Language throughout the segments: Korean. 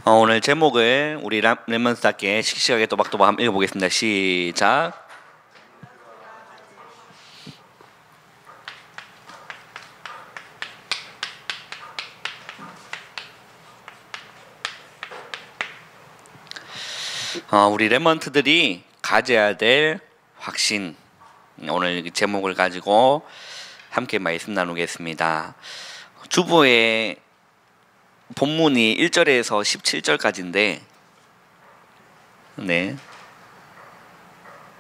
오늘 제목을 우리 랩런스답게 씩씩하게 또박또박 한번 읽어보겠습니다. 시작. 우리 랩런트들이 가져야 될 확신, 오늘 제목을 가지고 함께 말씀 나누겠습니다. 주보의 본문이 1절에서 17절까지인데, 네,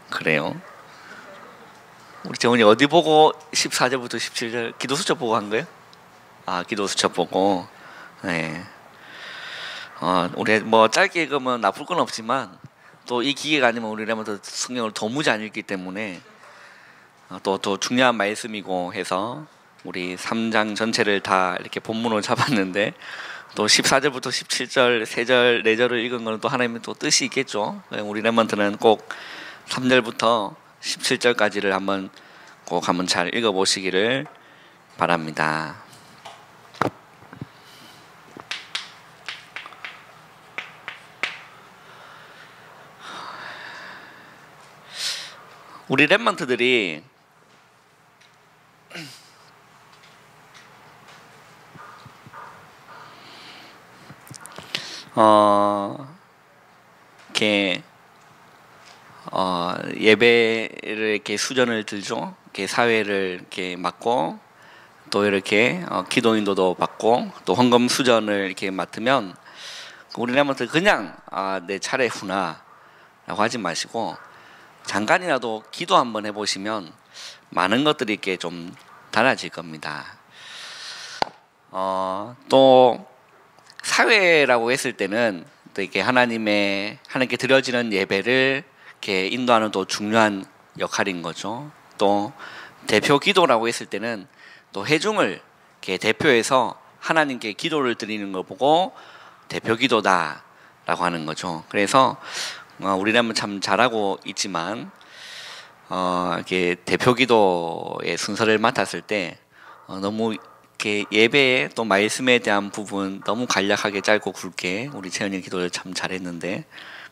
그래요. 우리 재훈이 어디 보고 14절부터 17절 기도 수첩 보고 한 거예요? 기도 수첩 보고. 네. 우리 뭐 짧게 읽으면 나쁠 건 없지만 또 이 기회가 아니면 우리라면 더 성경을 도무지 안 읽기 때문에 또 중요한 말씀이고 해서 우리 3장 전체를 다 이렇게 본문으로 잡았는데, 또 14절부터 17절, 3절, 4절을 읽은 거는 또 하나님의 또 뜻이 있겠죠. 우리 랩런트는 꼭 3절부터 17절까지를 꼭 한번 잘 읽어보시기를 바랍니다. 우리 랩런트들이 이렇게 예배를 이렇게 수전을 들죠. 이렇게 사회를 이렇게 맡고 또 이렇게 기도 인도도 받고 또 헌금 수전을 이렇게 맡으면 우리 랩런트 그냥 내 차례구나 라고 하지 마시고 잠깐이라도 기도 한번 해보시면 많은 것들이 이렇게 좀 달라질 겁니다. 또 사회라고 했을 때는 또 이렇게 하나님께 드려지는 예배를 이렇게 인도하는 또 중요한 역할인 거죠. 또 대표 기도라고 했을 때는 또 회중을 이렇게 대표해서 하나님께 기도를 드리는 걸 보고 대표 기도다라고 하는 거죠. 그래서 우리라면 참 잘하고 있지만 이렇게 대표 기도의 순서를 맡았을 때 너무 이렇게 예배에 또 말씀에 대한 부분 너무 간략하게 짧고 굵게 우리 채연이 기도를 참 잘했는데,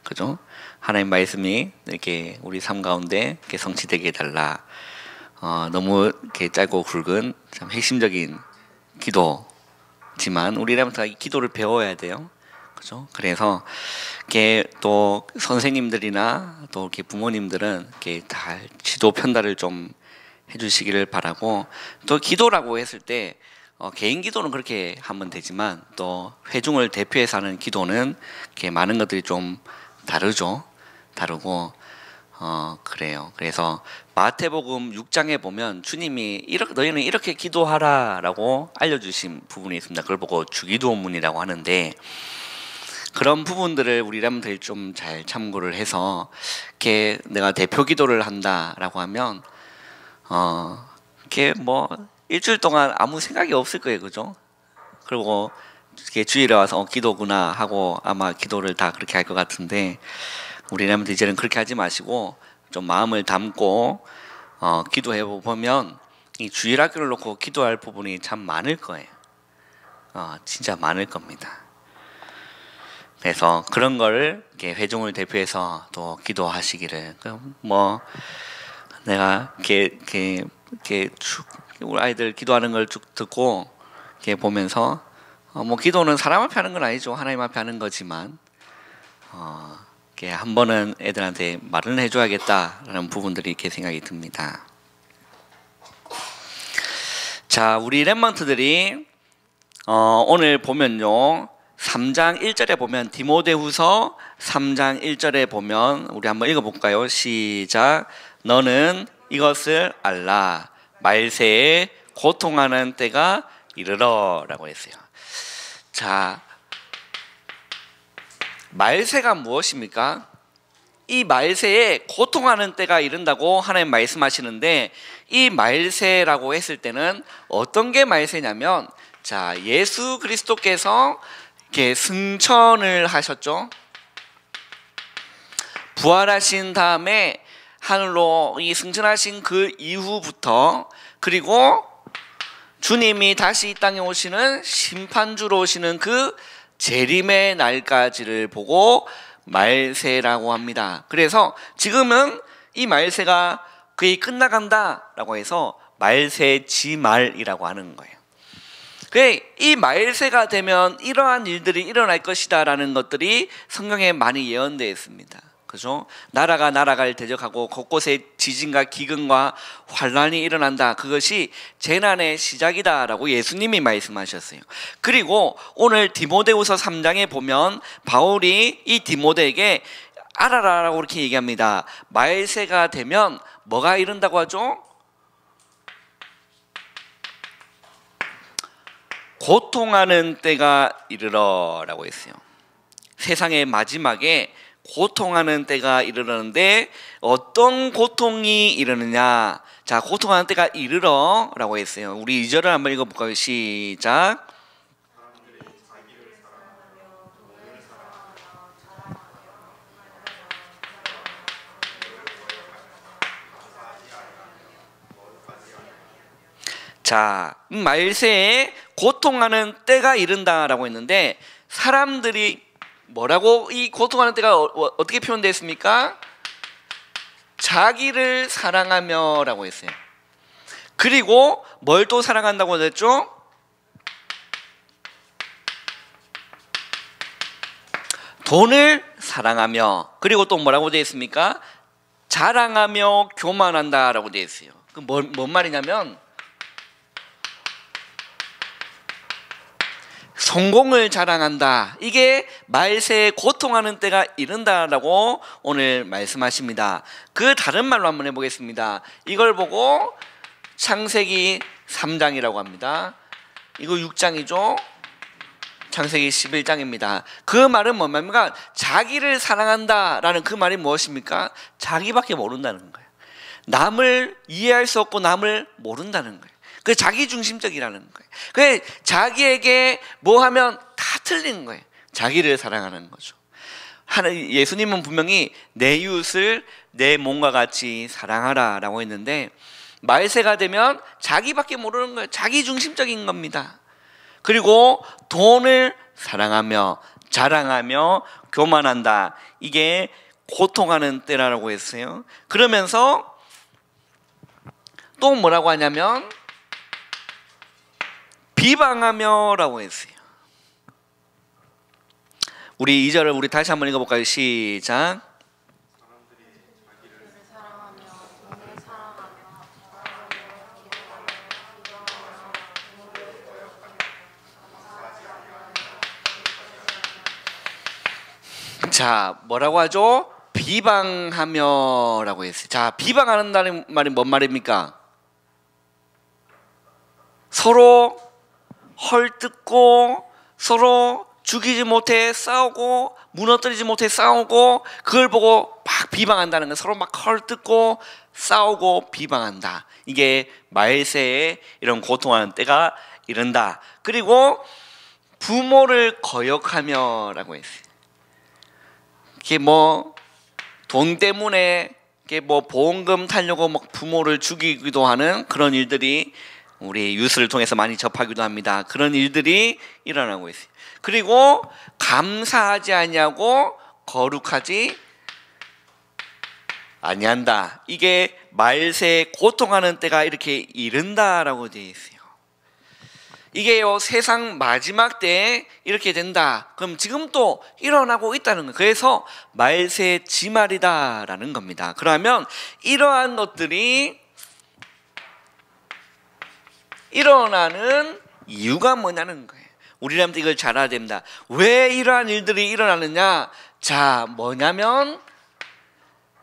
그죠? 하나님 말씀이 이렇게 우리 삶 가운데 이렇게 성취되게 해달라. 너무 이렇게 짧고 굵은 참 핵심적인 기도지만 우리라면 다 이 기도를 배워야 돼요. 그죠? 그래서 이렇게 또 선생님들이나 또 이렇게 부모님들은 이렇게 다 지도 편달을 좀 해주시기를 바라고, 또 기도라고 했을 때 개인 기도는 그렇게 하면 되지만 또 회중을 대표해서 하는 기도는 이렇게 많은 것들이 좀 다르고 그래요. 그래서 마태복음 6장에 보면 주님이 너희는 이렇게 기도하라라고 알려주신 부분이 있습니다. 그걸 보고 주기도문이라고 하는데, 그런 부분들을 우리 람들이 좀 잘 참고를 해서 이렇게 내가 대표 기도를 한다라고 하면 이렇게 뭐 일주일 동안 아무 생각이 없을 거예요, 그죠? 그리고 이렇게 주일에 와서 기도구나 하고 아마 기도를 다 그렇게 할 것 같은데, 우리 람들 이제는 그렇게 하지 마시고 좀 마음을 담고 기도해 보면 이 주일 학교를 놓고 기도할 부분이 참 많을 거예요. 진짜 많을 겁니다. 그래서 그런 거를 이렇게 회중을 대표해서 또 기도하시기를, 뭐 내가 이렇게 우리 아이들 기도하는 걸 쭉 듣고 이렇게 보면서 뭐 기도는 사람 앞에 하는 건 아니죠. 하나님 앞에 하는 거지만 이렇게 한 번은 애들한테 말은 해줘야겠다라는 부분들이 이렇게 생각이 듭니다. 자, 우리 랩런트들이 오늘 보면요, 3장 1절에 보면, 디모데후서 3장 1절에 보면 우리 한번 읽어볼까요? 시작. 너는 이것을 알라. 말세에 고통하는 때가 이르러 라고 했어요. 자, 말세가 무엇입니까? 이 말세에 고통하는 때가 이른다고 하나님 말씀하시는데, 이 말세라고 했을 때는 어떤 게 말세냐면, 자, 예수 그리스도께서 이렇게 승천을 하셨죠. 부활하신 다음에 하늘로 이 승천하신 그 이후부터, 그리고 주님이 다시 이 땅에 오시는 심판주로 오시는 그 재림의 날까지를 보고 말세라고 합니다. 그래서 지금은 이 말세가 거의 끝나간다라고 해서 말세지말이라고 하는 거예요. 이 말세가 되면 이러한 일들이 일어날 것이다라는 것들이 성경에 많이 예언되어 있습니다. 그죠? 나라가 나라를 대적하고 곳곳에 지진과 기근과 환란이 일어난다. 그것이 재난의 시작이다라고 예수님이 말씀하셨어요. 그리고 오늘 디모데후서 3장에 보면 바울이 이 디모데에게 알아라라고 이렇게 얘기합니다. 말세가 되면 뭐가 이른다고 하죠? 고통하는 때가 이르러라고 했어요. 세상의 마지막에 고통하는 때가 이르러는데 어떤 고통이 이르느냐? 자, 고통하는 때가 이르러라고 했어요. 우리 2절을 한번 읽어볼까요? 시작. 자, 말세에 고통하는 때가 이른다라고 했는데 사람들이 뭐라고 이 고통하는 때가 어떻게 표현되어 있습니까? 자기를 사랑하며 라고 했어요. 그리고 뭘 또 사랑한다고 했죠? 돈을 사랑하며. 그리고 또 뭐라고 되어 있습니까? 자랑하며 교만한다 라고 되어 있어요. 뭔 말이냐면 성공을 자랑한다. 이게 말세에 고통하는 때가 이른다라고 오늘 말씀하십니다. 그 다른 말로 한번 해보겠습니다. 이걸 보고 창세기 3장이라고 합니다. 이거 6장이죠. 창세기 11장입니다. 그 말은 뭡니까? 자기를 사랑한다라는 그 말이 무엇입니까? 자기밖에 모른다는 거예요. 남을 이해할 수 없고 남을 모른다는 거예요. 그 자기중심적이라는 거예요. 그 자기에게 뭐 하면 다 틀린 거예요. 자기를 사랑하는 거죠. 예수님은 분명히 내 이웃을 내 몸과 같이 사랑하라 라고 했는데 말세가 되면 자기밖에 모르는 거예요. 자기중심적인 겁니다. 그리고 돈을 사랑하며 자랑하며 교만한다. 이게 고통하는 때라고 했어요. 그러면서 또 뭐라고 하냐면 비방하며 라고 했어요. 우리 2절을 우리 다시 한번 읽어볼까요? 시작. 자, 뭐라고 하죠? 비방하며 라고 했어요. 자, 비방하는다는 말이 뭔 말입니까? 서로 헐뜯고 서로 죽이지 못해 싸우고 무너뜨리지 못해 싸우고 그걸 보고 막 비방한다는 거예요. 서로 막 헐뜯고 싸우고 비방한다. 이게 말세에 이런 고통하는 때가 이른다. 그리고 부모를 거역하며 라고 했어요. 이게 뭐 돈 때문에 이게 뭐 보험금 타려고 막 부모를 죽이기도 하는 그런 일들이 우리 뉴스를 통해서 많이 접하기도 합니다. 그런 일들이 일어나고 있어요. 그리고 감사하지 아니하고 거룩하지 아니한다. 이게 말세에 고통하는 때가 이렇게 이른다라고 되어 있어요. 이게요 세상 마지막 때에 이렇게 된다. 그럼 지금 또 일어나고 있다는 거예요. 그래서 말세 지말이다라는 겁니다. 그러면 이러한 것들이 일어나는 이유가 뭐냐는 거예요. 우리라면 이걸 잘 알아야 됩니다. 왜 이러한 일들이 일어나느냐? 자, 뭐냐면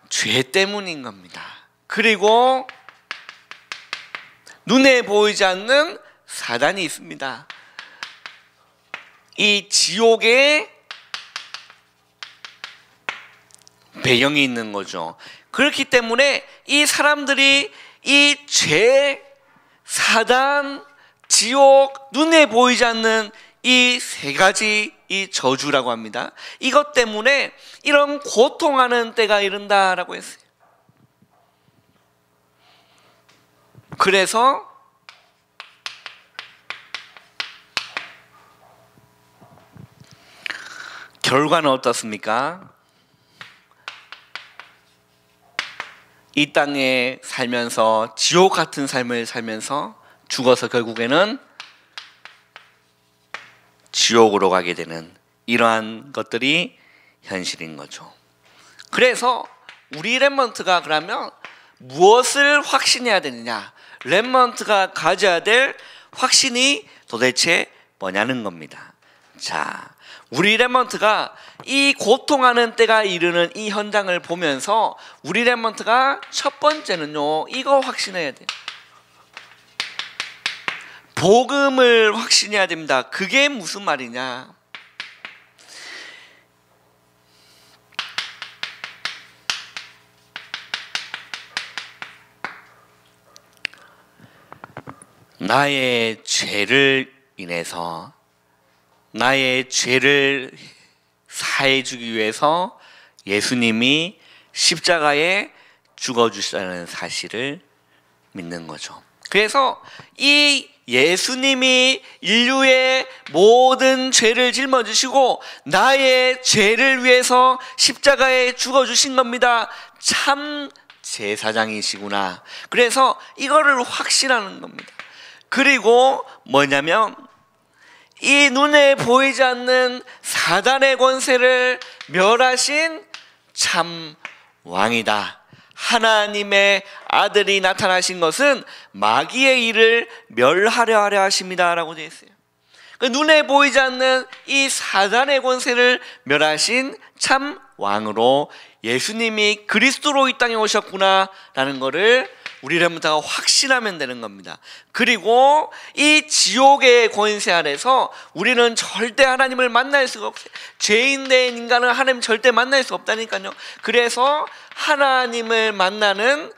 죄 때문인 겁니다. 그리고 눈에 보이지 않는 사단이 있습니다. 이 지옥에 배경이 있는 거죠. 그렇기 때문에 이 사람들이 이 죄, 사단, 지옥, 눈에 보이지 않는 이 세 가지 이 저주라고 합니다. 이것 때문에 이런 고통하는 때가 이른다라고 했어요. 그래서 결과는 어떻습니까? 이 땅에 살면서 지옥 같은 삶을 살면서 죽어서 결국에는 지옥으로 가게 되는 이러한 것들이 현실인 거죠. 그래서 우리 렘넌트가 그러면 무엇을 확신해야 되느냐? 렘넌트가 가져야 될 확신이 도대체 뭐냐는 겁니다. 자, 우리 렘넌트가 이 고통하는 때가 이르는 이 현장을 보면서 우리 렘넌트가 첫 번째는요, 이거 확신해야 돼요. 복음을 확신해야 됩니다. 그게 무슨 말이냐? 나의 죄를 인해서 나의 죄를 사해주기 위해서 예수님이 십자가에 죽어주시다는 사실을 믿는 거죠. 그래서 이 예수님이 인류의 모든 죄를 짊어지시고 나의 죄를 위해서 십자가에 죽어주신 겁니다. 참 제사장이시구나. 그래서 이거를 확신하는 겁니다. 그리고 뭐냐면 이 눈에 보이지 않는 사단의 권세를 멸하신 참 왕이다. 하나님의 아들이 나타나신 것은 마귀의 일을 멸하려 하려 하십니다 라고 되어 있어요. 눈에 보이지 않는 이 사단의 권세를 멸하신 참 왕으로 예수님이 그리스도로 이 땅에 오셨구나 라는 것을 우리 렘넌트가 확신하면 되는 겁니다. 그리고 이 지옥의 권세 아래서 우리는 절대 하나님을 만날 수가 없어요. 죄인 된 인간은 하나님 절대 만날 수 없다니까요. 그래서 하나님을 만나는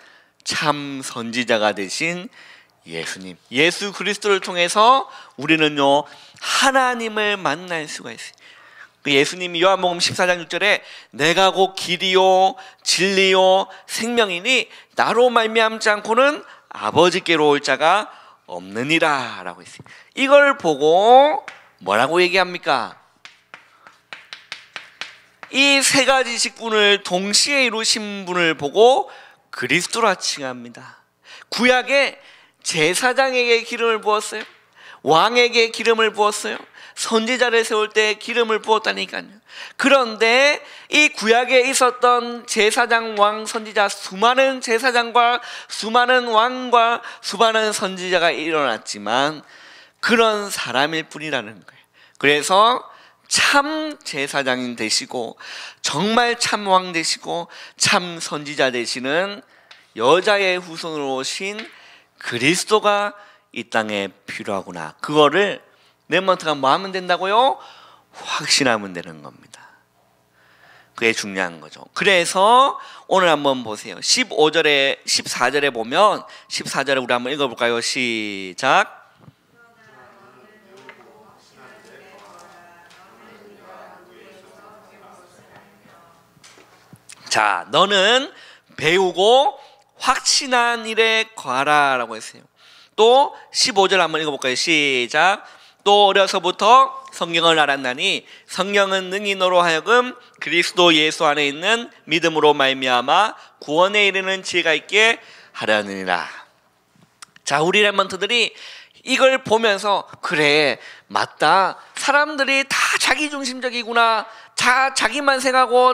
참 선지자가 되신 예수님, 예수 그리스도를 통해서 우리는요 하나님을 만날 수가 있어요. 예수님이 요한복음 14장 6절에 내가 곧 길이요 진리요 생명이니 나로 말미암지 않고는 아버지께로 올 자가 없느니라 라고 했어요. 이걸 보고 뭐라고 얘기합니까? 이 세 가지 직분을 동시에 이루신 분을 보고 그리스도라 칭합니다. 구약에 제사장에게 기름을 부었어요. 왕에게 기름을 부었어요. 선지자를 세울 때 기름을 부었다니까요. 그런데 이 구약에 있었던 제사장, 왕, 선지자, 수많은 제사장과 수많은 왕과 수많은 선지자가 일어났지만 그런 사람일 뿐이라는 거예요. 그래서 참 제사장인 되시고 정말 참 왕 되시고 참 선지자 되시는 여자의 후손으로 오신 그리스도가 이 땅에 필요하구나. 그거를 렘넌트가 뭐 하면 된다고요? 확신하면 되는 겁니다. 그게 중요한 거죠. 그래서 오늘 한번 보세요. 15절에 14절에 보면 14절에 우리 한번 읽어볼까요? 시작. 자, 너는 배우고 확신한 일에 거하라 라고 했어요. 또 15절 한번 읽어볼까요? 시작. 또 어려서부터 성경을 알았나니 성령은 능히 너로 하여금 그리스도 예수 안에 있는 믿음으로 말미암아 구원에 이르는 지혜가 있게 하려느니라. 자, 우리 렘넌트들이 이걸 보면서 그래 맞다, 사람들이 다 자기중심적이구나, 다 자기만 생각하고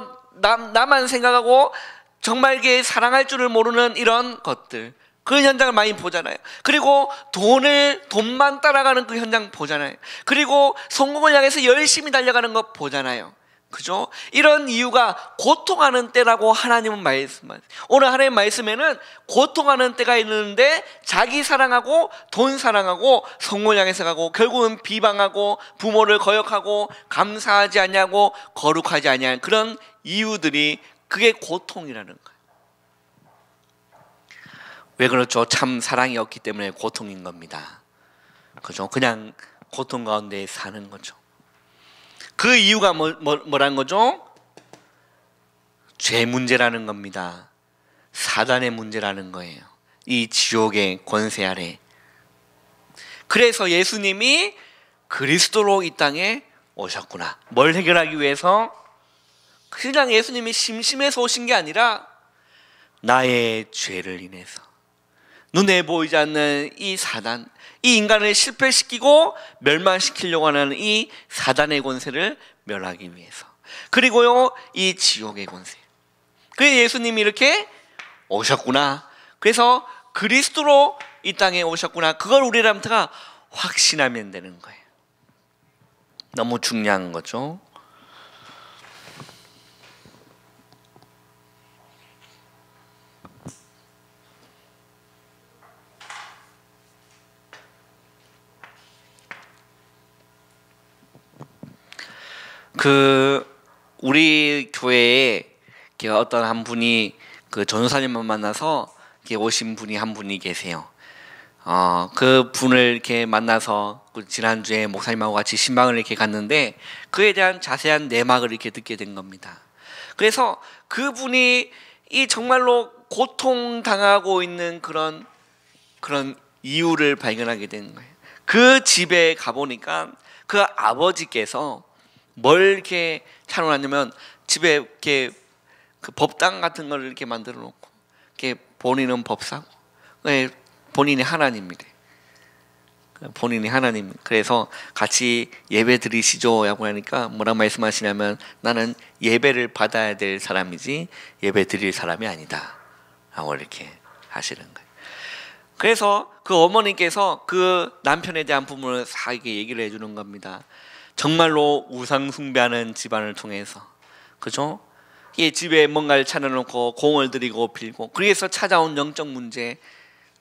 나만 생각하고 정말 이게 사랑할 줄을 모르는 이런 것들, 그 현장을 많이 보잖아요. 그리고 돈만 따라가는 그 현장 보잖아요. 그리고 성공을 향해서 열심히 달려가는 것 보잖아요. 그죠? 이런 이유가 고통하는 때라고 하나님은 말씀하세요. 오늘 하나님 말씀에는 고통하는 때가 있는데 자기 사랑하고 돈 사랑하고 성공을 향해서 가고 결국은 비방하고 부모를 거역하고 감사하지 않냐고 거룩하지 않냐는 그런 이유들이, 그게 고통이라는 거예요. 왜 그렇죠? 참 사랑이 없기 때문에 고통인 겁니다. 그죠? 그냥 고통 가운데 사는 거죠. 그 이유가 뭐란 거죠? 죄 문제라는 겁니다. 사단의 문제라는 거예요. 이 지옥의 권세 아래. 그래서 예수님이 그리스도로 이 땅에 오셨구나. 뭘 해결하기 위해서? 그냥 예수님이 심심해서 오신 게 아니라 나의 죄를 인해서 눈에 보이지 않는 이 사단, 이 인간을 실패시키고 멸망시키려고 하는 이 사단의 권세를 멸하기 위해서, 그리고요 이 지옥의 권세. 그래서 예수님이 이렇게 오셨구나. 그래서 그리스도로 이 땅에 오셨구나. 그걸 우리람부터가 확신하면 되는 거예요. 너무 중요한 거죠. 우리 교회에 어떤 한 분이 전도사님만 만나서 오신 분이 한 분이 계세요. 그 분을 이렇게 만나서 지난주에 목사님하고 같이 신방을 이렇게 갔는데 그에 대한 자세한 내막을 이렇게 듣게 된 겁니다. 그래서 그분이 이 정말로 고통당하고 있는 그런 이유를 발견하게 된 거예요. 그 집에 가보니까 그 아버지께서 뭘 이렇게 차려놨냐면 집에 이렇게 그 법당 같은 걸 이렇게 만들어 놓고, 이렇게 본인은 법사고, 본인이 하나님이래. 본인이 하나님. 그래서 같이 예배 드리시죠 라고 하니까 뭐라 말씀하시냐면, 나는 예배를 받아야 될 사람이지 예배 드릴 사람이 아니다 라고 이렇게 하시는 거예요. 그래서 그 어머니께서 그 남편에 대한 부분을 사에게 얘기를 해주는 겁니다. 정말로 우상 숭배하는 집안을 통해서, 그죠? 이 집에 뭔가를 차려놓고 공을 들이고 빌고, 그래서 찾아온 영적 문제,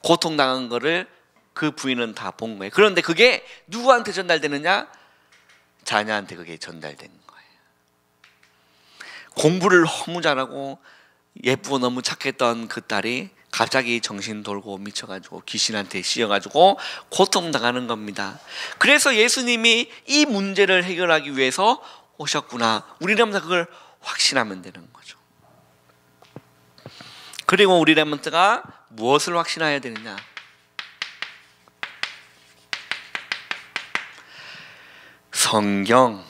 고통당한 거를 그 부인은 다 본 거예요. 그런데 그게 누구한테 전달되느냐? 자녀한테 그게 전달된 거예요. 공부를 너무 잘하고 예쁘고 너무 착했던 그 딸이 갑자기 정신 돌고 미쳐가지고 귀신한테 씌여가지고 고통당하는 겁니다. 그래서 예수님이 이 문제를 해결하기 위해서 오셨구나. 우리는 그걸 확신하면 되는 거죠. 그리고 우리 렘넌트가 무엇을 확신해야 되느냐? 성경,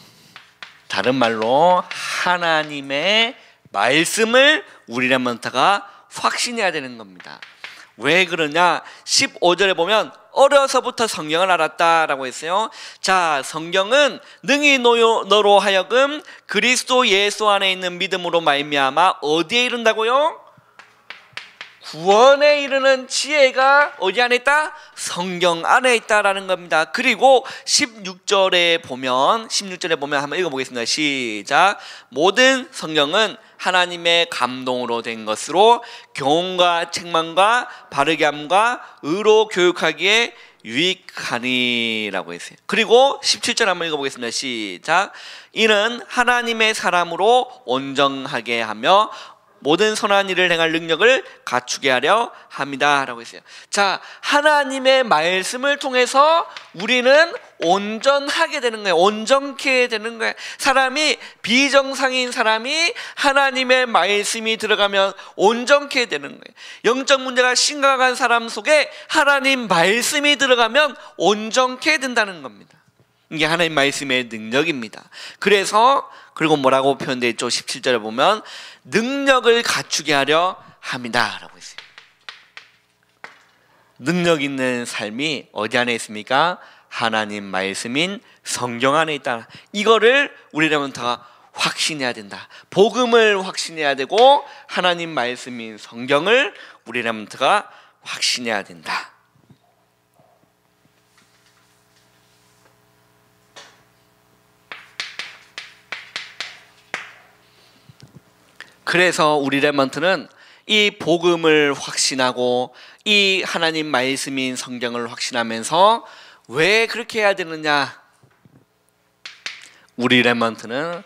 다른 말로 하나님의 말씀을 우리 렘넌트가 확신해야 되는 겁니다. 왜 그러냐? 15절에 보면 어려서부터 성경을 알았다라고 했어요. 자, 성경은 능히 너로 하여금 그리스도 예수 안에 있는 믿음으로 말미암아 어디에 이른다고요? 구원에 이르는 지혜가 어디 안에 있다? 성경 안에 있다라는 겁니다. 그리고 16절에 보면 한번 읽어보겠습니다. 시작. 모든 성경은 하나님의 감동으로 된 것으로 교훈과 책망과 바르게 함과 의로 교육하기에 유익하니라고 했어요. 그리고 17절 한번 읽어보겠습니다. 시작. 이는 하나님의 사람으로 온전하게 하며 모든 선한 일을 행할 능력을 갖추게 하려 합니다 라고 했어요. 자, 하나님의 말씀을 통해서 우리는 온전하게 되는 거예요. 온전케 되는 거예요. 사람이, 비정상인 사람이 하나님의 말씀이 들어가면 온전케 되는 거예요. 영적 문제가 심각한 사람 속에 하나님 말씀이 들어가면 온전케 된다는 겁니다. 이게 하나님 말씀의 능력입니다. 그리고 뭐라고 표현되어 있죠? 17절에 보면 능력을 갖추게 하려 합니다 라고 했어요. 능력 있는 삶이 어디 안에 있습니까? 하나님 말씀인 성경 안에 있다. 이거를 우리라면 다 확신해야 된다. 복음을 확신해야 되고 하나님 말씀인 성경을 우리라면 다 확신해야 된다. 그래서 우리 렘넌트는 이 복음을 확신하고 이 하나님 말씀인 성경을 확신하면서 왜 그렇게 해야 되느냐? 우리 렘넌트는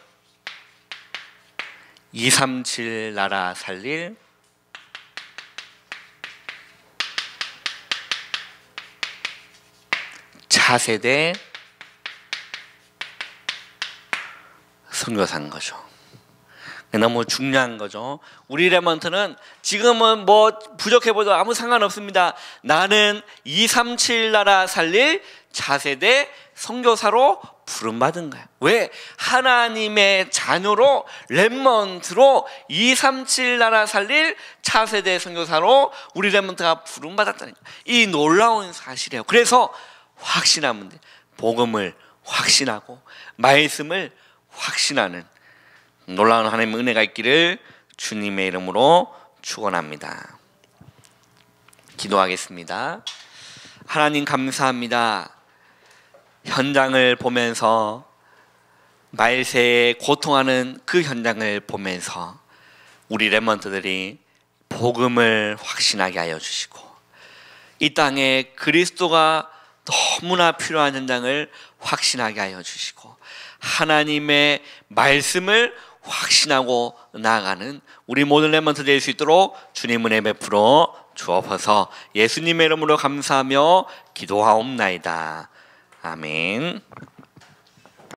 237 나라 살릴 차세대 선교사인 거죠. 너무 중요한 거죠. 우리 렘넌트는 지금은 뭐 부족해 보여도 아무 상관없습니다. 나는 237 나라 살릴 차세대 선교사로 부름받은 거야. 왜? 하나님의 자녀로 렘넌트로 237 나라 살릴 차세대 선교사로 우리 렘넌트가 부름받았다는 거야. 이 놀라운 사실이에요. 그래서 확신하면 돼. 복음을 확신하고 말씀을 확신하는 놀라운 하나님의 은혜가 있기를 주님의 이름으로 축원합니다. 기도하겠습니다. 하나님 감사합니다. 현장을 보면서 말세에 고통하는 그 현장을 보면서 우리 렘넌트들이 복음을 확신하게 하여 주시고 이 땅에 그리스도가 너무나 필요한 현장을 확신하게 하여 주시고 하나님의 말씀을 확신하고 나아가는 우리 모든 렘넌트 될 수 있도록 주님 은혜 베풀어 주옵소서. 예수님의 이름으로 감사하며 기도하옵나이다. 아멘.